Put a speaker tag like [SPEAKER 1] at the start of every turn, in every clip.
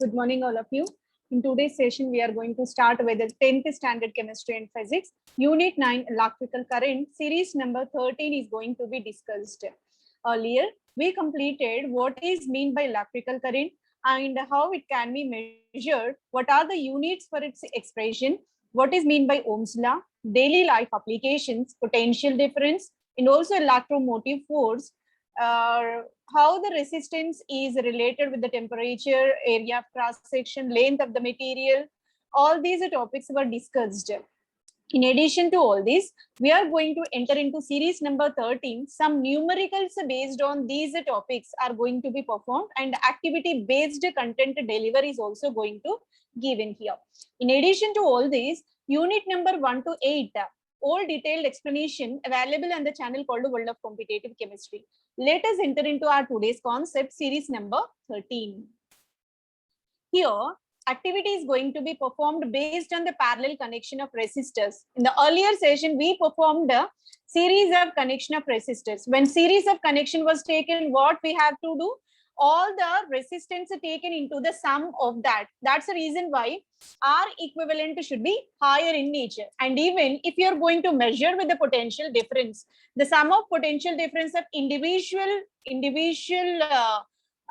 [SPEAKER 1] Good morning, all of you. In today's session, we are going to start with the 10th standard chemistry and physics. Unit 9, electrical current, series number 13 is going to be discussed. Earlier, we completed what is meant by electrical current and how it can be measured, what are the units for its expression, what is meant by Ohm's law, daily life applications, potential difference, and also electromotive force, how the resistance is related with the temperature, area of cross section, length of the material. All these topics were discussed. In addition to all this, we are going to enter into series number 13. Some numericals based on these topics are going to be performed, and activity based content delivery is also going to given here. In addition to all this, unit number 1 to 8, all detailed explanation available on the channel called World of Competitive Chemistry. Let us enter into our today's concept, series number 13. Here, activity is going to be performed based on the parallel connection of resistors. In the earlier session, we performed a series of connection of resistors. When series of connection was taken, what we have to do? All the resistance are taken into the sum of that. That's the reason why R equivalent should be higher in nature. And even if you're going to measure with the potential difference, the sum of potential difference of individual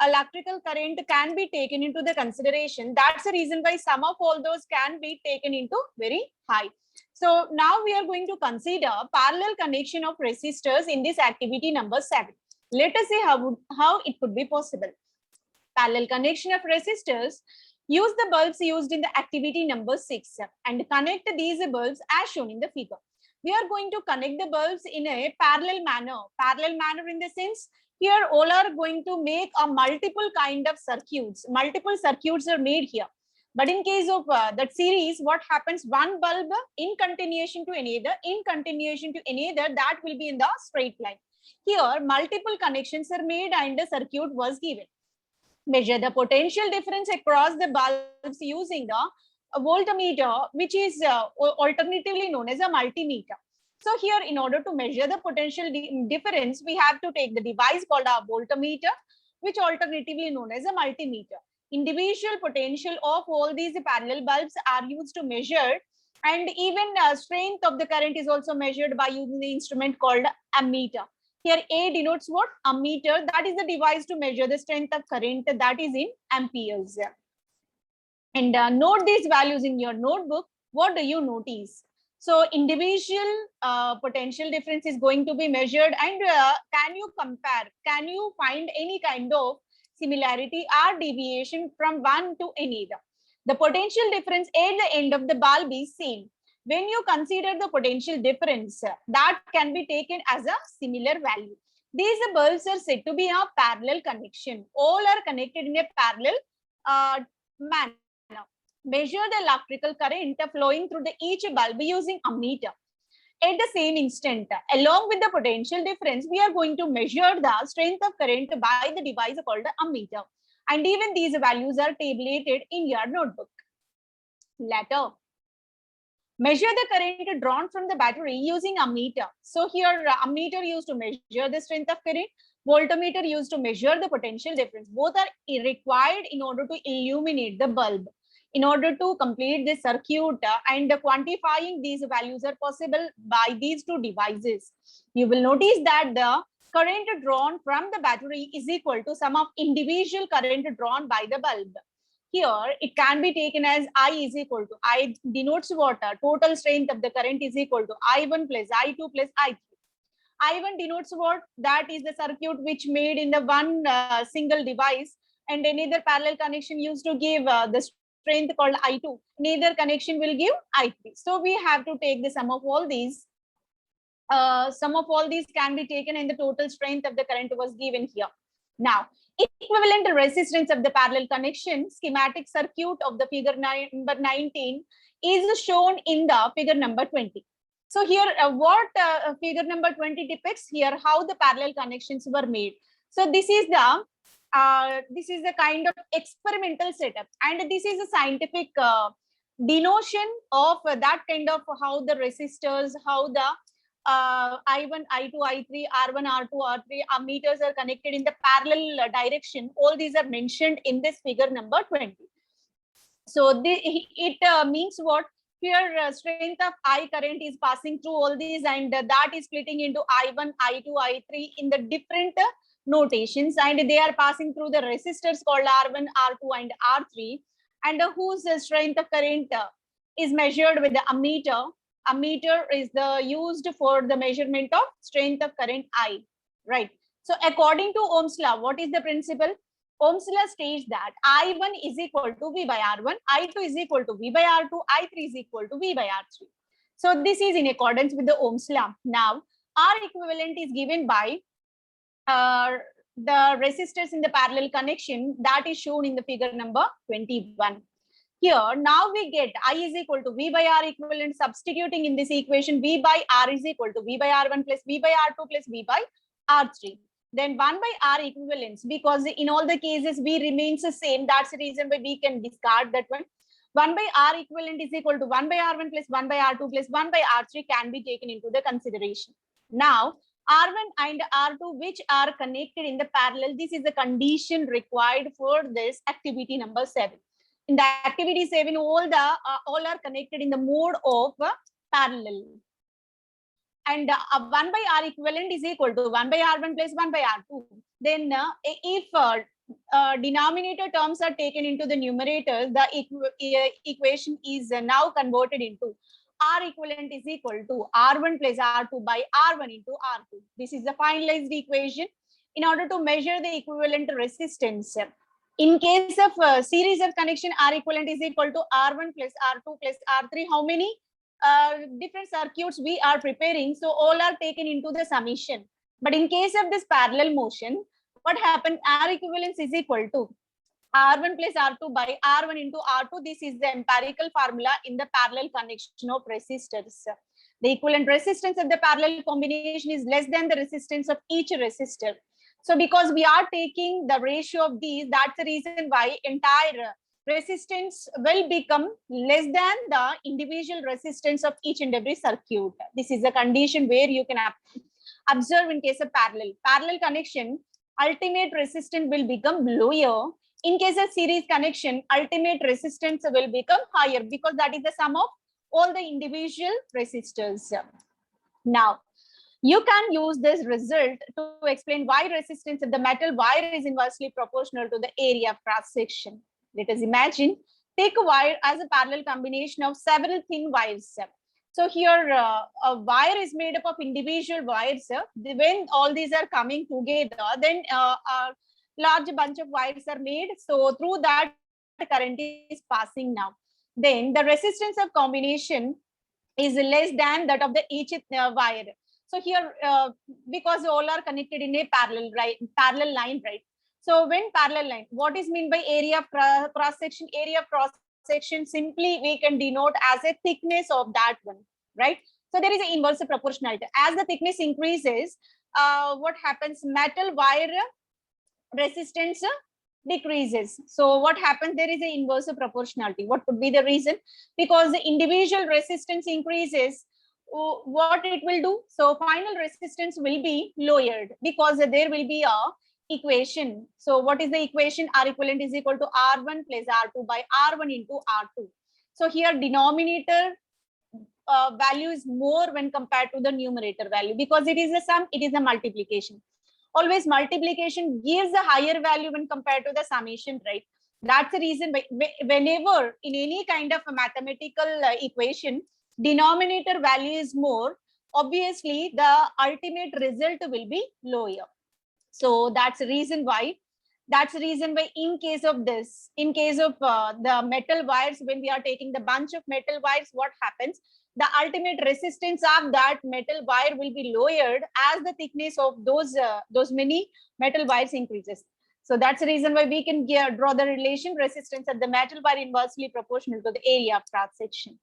[SPEAKER 1] electrical current can be taken into the consideration. That's the reason why sum of all those can be taken into very high. So now we are going to consider parallel connection of resistors in this activity number 7. Let us see how it could be possible. Parallel connection of resistors. Use the bulbs used in the activity number 6 and connect these bulbs as shown in the figure. We are going to connect the bulbs in a parallel manner. Parallel manner in the sense, here all are going to make a multiple kind of circuits. Multiple circuits are made here. But in case of that series, what happens? One bulb in continuation to another, that will be in the straight line. Here, multiple connections are made and the circuit was given. Measure the potential difference across the bulbs using the voltmeter, which is alternatively known as a multimeter. So here, in order to measure the potential difference, we have to take the device called a voltmeter, which alternatively known as a multimeter. Individual potential of all these parallel bulbs are used to measure, and even strength of the current is also measured by using the instrument called ammeter. Here A denotes what? Ammeter. That is the device to measure the strength of current, that is in amperes. And note these values in your notebook. What do you notice? So individual potential difference is going to be measured, and can you compare? Can you find any kind of similarity or deviation from one to another? The potential difference at the end of the bulb is same. When you consider the potential difference, that can be taken as a similar value. These bulbs are said to be a parallel connection. All are connected in a parallel manner. Measure the electrical current flowing through each bulb using ammeter. At the same instant, along with the potential difference, we are going to measure the strength of current by the device called the ammeter. And even these values are tabulated in your notebook. Later, measure the current drawn from the battery using ammeter. So here, ammeter used to measure the strength of current, voltmeter used to measure the potential difference. Both are required in order to illuminate the bulb. In order to complete the circuit, and quantifying these values are possible by these two devices. You will notice that the current drawn from the battery is equal to sum of individual current drawn by the bulb. Here, it can be taken as I is equal to, I denotes what? Total strength of the current is equal to I1 plus I2 plus I3. I1 denotes what? That is the circuit which made in the one single device, and another parallel connection used to give the strength called I2. Neither connection will give I3. So we have to take the sum of all these. Sum of all these can be taken, and the total strength of the current was given here. Now, equivalent resistance of the parallel connection schematic circuit of the figure number 19 is shown in the figure number 20. So here, what figure number 20 depicts here, how the parallel connections were made. So this is the kind of experimental setup, and this is a scientific denotion of that kind of how the resistors, how the I1, I2, I3, R1, R2, R3 ammeters are connected in the parallel direction. All these are mentioned in this figure number 20. So it means what? Here strength of I current is passing through all these, and that is splitting into I1, I2, I3 in the different notations, and they are passing through the resistors called R1, R2, and R3, and whose strength of current is measured with the ammeter. Ammeter is used for the measurement of strength of current I, right? So according to Ohm's law, what is the principle? Ohm's law states that I1 is equal to V by R1, I2 is equal to V by R2, I3 is equal to V by R3. So this is in accordance with the Ohm's law. Now, R equivalent is given by the resistors in the parallel connection that is shown in the figure number 21. Here, now we get I is equal to V by R equivalent, substituting in this equation, V by R is equal to V by R1 plus V by R2 plus V by R3. Then 1 by R equivalence, because in all the cases V remains the same. That's the reason why we can discard that one. 1 by R equivalent is equal to 1 by R1 plus 1 by R2 plus 1 by R3 can be taken into the consideration. Now, R1 and R2, which are connected in the parallel, this is the condition required for this activity number 7. In the activity 7, all are connected in the mode of parallel. And 1 by R equivalent is equal to 1 by R1 plus 1 by R2. Then if denominator terms are taken into the numerator, the equation is now converted into R equivalent is equal to R1 plus R2 by R1 into R2. This is the finalized equation in order to measure the equivalent resistance. In case of series of connection, R equivalent is equal to R1 plus R2 plus R3. How many different circuits we are preparing? So all are taken into the summation. But in case of this parallel motion, what happens? R equivalence is equal to R1 plus R2 by R1 into R2. This is the empirical formula in the parallel connection of resistors. The equivalent resistance of the parallel combination is less than the resistance of each resistor. So because we are taking the ratio of these, that's the reason why entire resistance will become less than the individual resistance of each and every circuit. This is a condition where you can observe in case of parallel connection, ultimate resistance will become lower. In case of series connection, ultimate resistance will become higher, because that is the sum of all the individual resistors. Now, you can use this result to explain why resistance of the metal wire is inversely proportional to the area of cross section. Let us imagine, take a wire as a parallel combination of several thin wires. So here a wire is made up of individual wires. When all these are coming together, then a large bunch of wires are made. So through that, the current is passing now. Then the resistance of combination is less than that of the each wire. So here, because all are connected in a parallel line, right? So when parallel line, what is meant by area of cross section? Area of cross section simply we can denote as a thickness of that one, right? So there is an inverse proportionality. As the thickness increases, what happens? Metal wire resistance decreases. So what happens? There is an inverse proportionality. What could be the reason? Because the individual resistance increases, what it will do? So final resistance will be lowered, because there will be a equation. So what is the equation? R equivalent is equal to R1 plus R2 by R1 into R2. So here denominator value is more when compared to the numerator value, because it is a sum, it is a multiplication. Always multiplication gives a higher value when compared to the summation, right? That's the reason whenever in any kind of a mathematical equation, denominator value is more, obviously the ultimate result will be lower. So that's the reason why. In case of this, in case of the metal wires, when we are taking the bunch of metal wires, what happens? The ultimate resistance of that metal wire will be lowered as the thickness of those many metal wires increases. So that's the reason why we can draw the relation resistance of the metal wire inversely proportional to the area of cross section.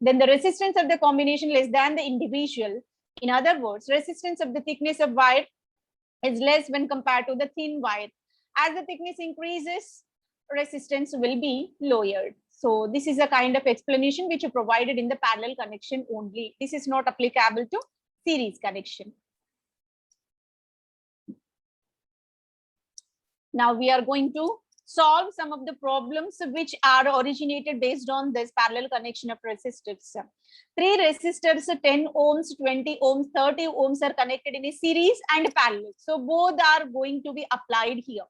[SPEAKER 1] Then the resistance of the combination less than the individual. In other words, resistance of the thickness of wire is less when compared to the thin wire. As the thickness increases, resistance will be lowered. So this is a kind of explanation which is provided in the parallel connection only. This is not applicable to series connection. Now we are going to solve some of the problems which are originated based on this parallel connection of resistors. Three resistors, 10 ohms, 20 ohms, 30 ohms are connected in a series and parallel. So both are going to be applied here.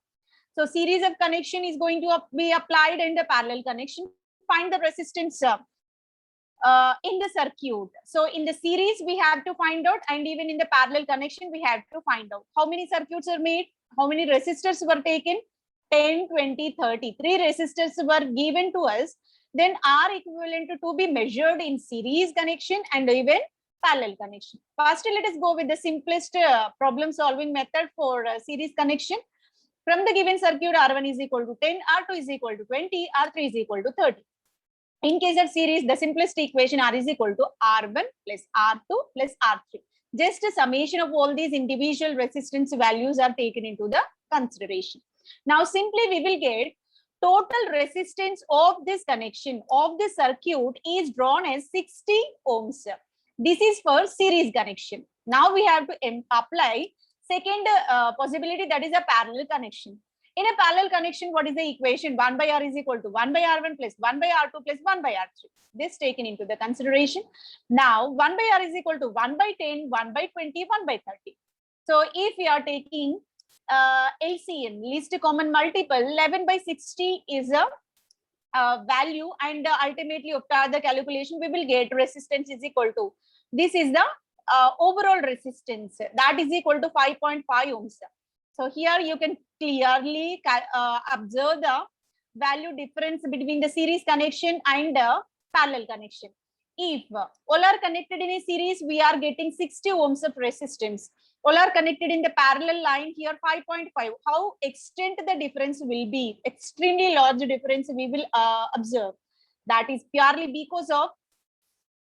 [SPEAKER 1] So series of connection is going to be applied in the parallel connection. Find the resistance in the circuit. So in the series, we have to find out, and even in the parallel connection, we have to find out how many circuits are made, how many resistors were taken, 10, 20, 30. Three resistors were given to us. Then R equivalent to be measured in series connection and even parallel connection. First, let us go with the simplest problem solving method for series connection. From the given circuit, R1 is equal to 10, R2 is equal to 20, R3 is equal to 30. In case of series, the simplest equation R is equal to R1 plus R2 plus R3. Just a summation of all these individual resistance values are taken into the consideration. Now, simply we will get total resistance of this connection of the circuit is drawn as 60 ohms. This is for series connection. Now we have to apply second possibility, that is a parallel connection. In a parallel connection, what is the equation? 1 by R is equal to 1 by R1 plus 1 by R2 plus 1 by R3. This taken into the consideration. Now, 1 by R is equal to 1 by 10, 1 by 20, 1 by 30. So, if we are taking LCM, least common multiple, 11 by 60 is a value, and ultimately after the calculation, we will get resistance is equal to, this is the overall resistance, that is equal to 5.5 ohms. So here you can clearly observe the value difference between the series connection and parallel connection. If all are connected in a series, we are getting 60 ohms of resistance. All are connected in the parallel line, here 5.5. How extent the difference will be? Extremely large difference we will observe. That is purely because of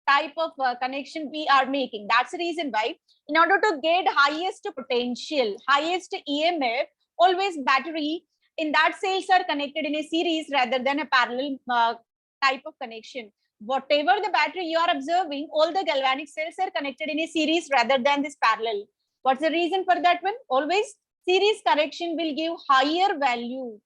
[SPEAKER 1] type of connection we are making. That's the reason why, in order to get highest potential, highest EMF, always battery in that cells are connected in a series rather than a parallel type of connection. Whatever the battery you are observing, all the galvanic cells are connected in a series rather than this parallel. What's the reason for that one? Always series connection will give higher value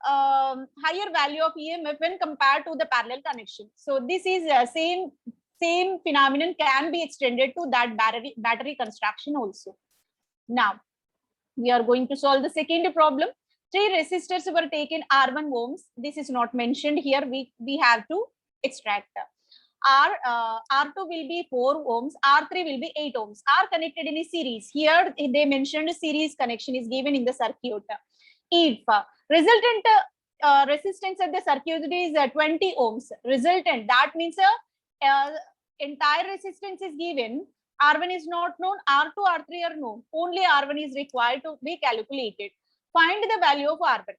[SPEAKER 1] of EMF when compared to the parallel connection. So this is same phenomenon can be extended to that battery construction also. Now we are going to solve the second problem. Three resistors were taken, R1 ohms. This is not mentioned here. We have to extract. R2 will be 4 ohms, R3 will be 8 ohms, are connected in a series. Here they mentioned series connection is given in the circuit. If resultant resistance of the circuit is 20 ohms, resultant, that means entire resistance is given. R1 is not known, R2, R3 are known. Only R1 is required to be calculated. Find the value of R1.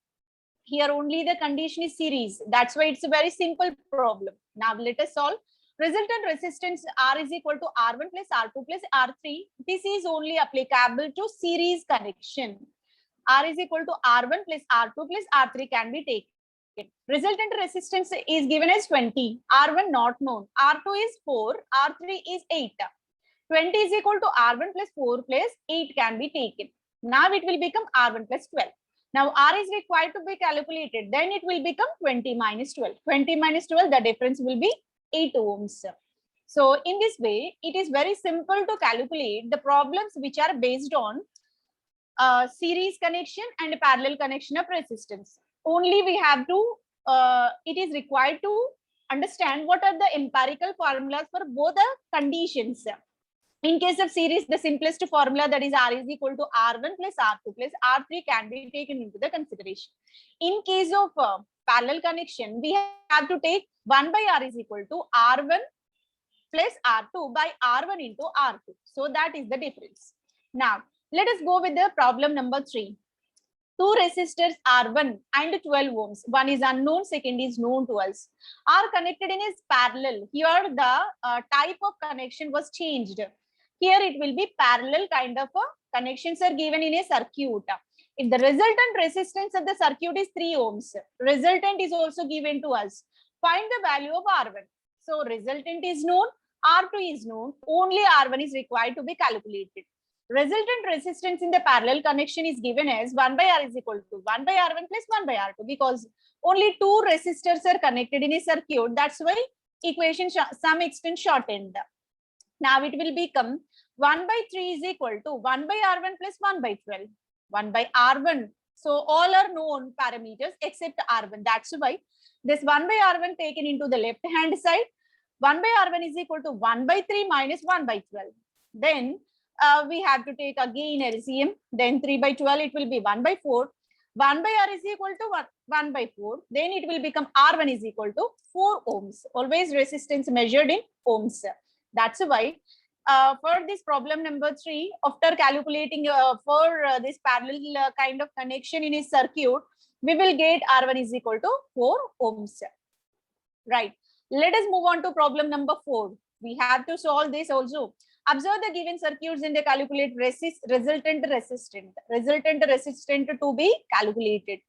[SPEAKER 1] Here only the condition is series. That's why it's a very simple problem. Now let us solve. Resultant resistance R is equal to R1 plus R2 plus R3. This is only applicable to series connection. R is equal to R1 plus R2 plus R3 can be taken. Resultant resistance is given as 20. R1 not known. R2 is 4. R3 is 8. 20 is equal to R1 plus 4 plus 8 can be taken. Now it will become R1 plus 12. Now R is required to be calculated. Then it will become 20 minus 12. 20 minus 12, the difference will be 8 ohms. So in this way, it is very simple to calculate the problems which are based on series connection and parallel connection of resistance. Only we have to, it is required to understand what are the empirical formulas for both the conditions. In case of series, the simplest formula, that is R is equal to R1 plus R2 plus R3 can be taken into the consideration. In case of parallel connection, we have to take 1 by R is equal to R1 plus R2 by R1 into R2. So that is the difference. Now, let us go with the problem number 3. Two resistors R1 and 12 ohms. One is unknown, second is known to us. Are connected in a parallel. Here the type of connection was changed. Here it will be parallel kind of connections are given in a circuit. If the resultant resistance of the circuit is 3 ohms, resultant is also given to us. Find the value of R1. So resultant is known, R2 is known, only R1 is required to be calculated. Resultant resistance in the parallel connection is given as 1 by R is equal to 1 by R1 plus 1 by R2, because only two resistors are connected in a circuit. That's why equation some extent shortened. Now it will become 1 by 3 is equal to 1 by R1 plus 1 by 12. 1 by R1. So all are known parameters except R1. That's why this 1 by R1 taken into the left hand side. 1 by R1 is equal to 1 by 3 minus 1 by 12. Then we have to take again LCM. Then 3 by 12, it will be 1 by 4. 1 by R is equal to 1 by 4. Then it will become R1 is equal to 4 ohms. Always resistance measured in ohms. That's why for this problem number 3, after calculating for this parallel kind of connection in a circuit, we will get R1 is equal to 4 ohms. Right. Let us move on to problem number 4. We have to solve this also. Observe the given circuits and they calculate resultant resistant to be calculated.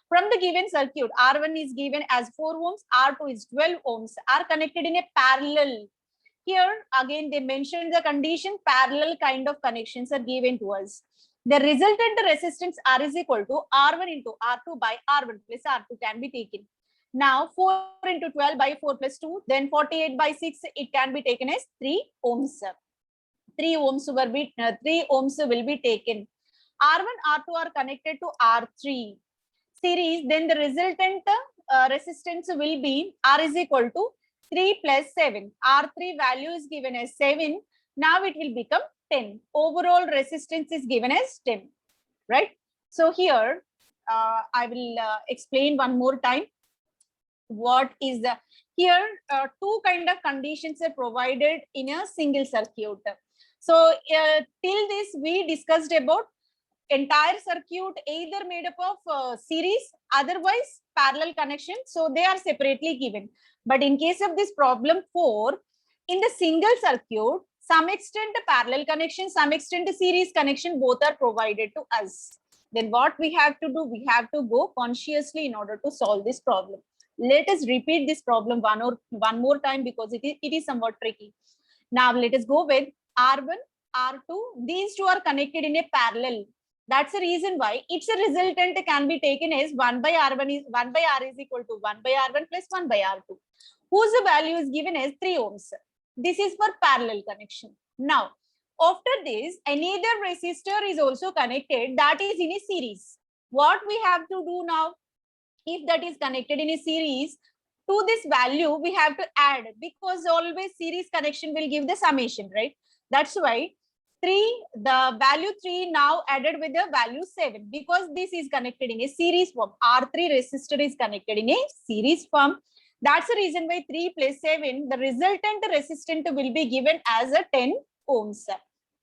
[SPEAKER 1] From the given circuit, R1 is given as 4 ohms, R2 is 12 ohms, are connected in a parallel. Here again they mentioned the condition parallel kind of connections are given to us. The resultant resistance R is equal to R1 into R2 by R1 plus R2 can be taken. Now 4 into 12 by 4 plus 2, then 48 by 6, it can be taken as 3 ohms. 3 ohms will be taken. R1, R2 are connected to R3 series, then the resultant resistance will be R is equal to 3 plus 7. R3 value is given as 7. Now it will become 10. Overall resistance is given as 10. Right? So here I will explain one more time. What is the here two kind of conditions are provided in a single circuit. So till this we discussed about entire circuit either made up of series, otherwise parallel connection. So they are separately given. But in case of this problem 4, in the single circuit, some extent parallel connection, some extent series connection, both are provided to us. Then what we have to do, we have to go consciously in order to solve this problem. Let us repeat this problem one more time because it is somewhat tricky. Now let us go with R1, R2. These two are connected in a parallel. That's the reason why its resultant can be taken as 1 by R1 is 1 by R is equal to 1 by R1 plus 1 by R2, whose value is given as 3 ohms. This is for parallel connection. Now, after this, another resistor is also connected, that is in a series. What we have to do now, if that is connected in a series, to this value we have to add, because always series connection will give the summation, right? That's why the value 3 now added with the value 7, because this is connected in a series form. R3 resistor is connected in a series form. That's the reason why 3 plus 7, the resultant resistance will be given as a 10 ohms.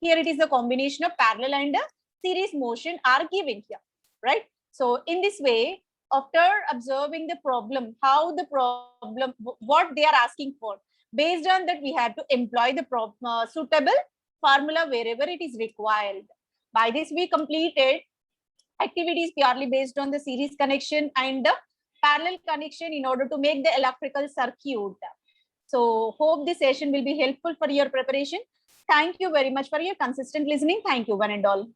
[SPEAKER 1] Here it is the combination of parallel and series motion are given here, right? So in this way, after observing the problem, what they are asking for, based on that we have to employ the suitable formula wherever it is required. By this we completed activities purely based on the series connection and the parallel connection in order to make the electrical circuit. So hope this session will be helpful for your preparation. Thank you very much for your consistent listening. Thank you one and all.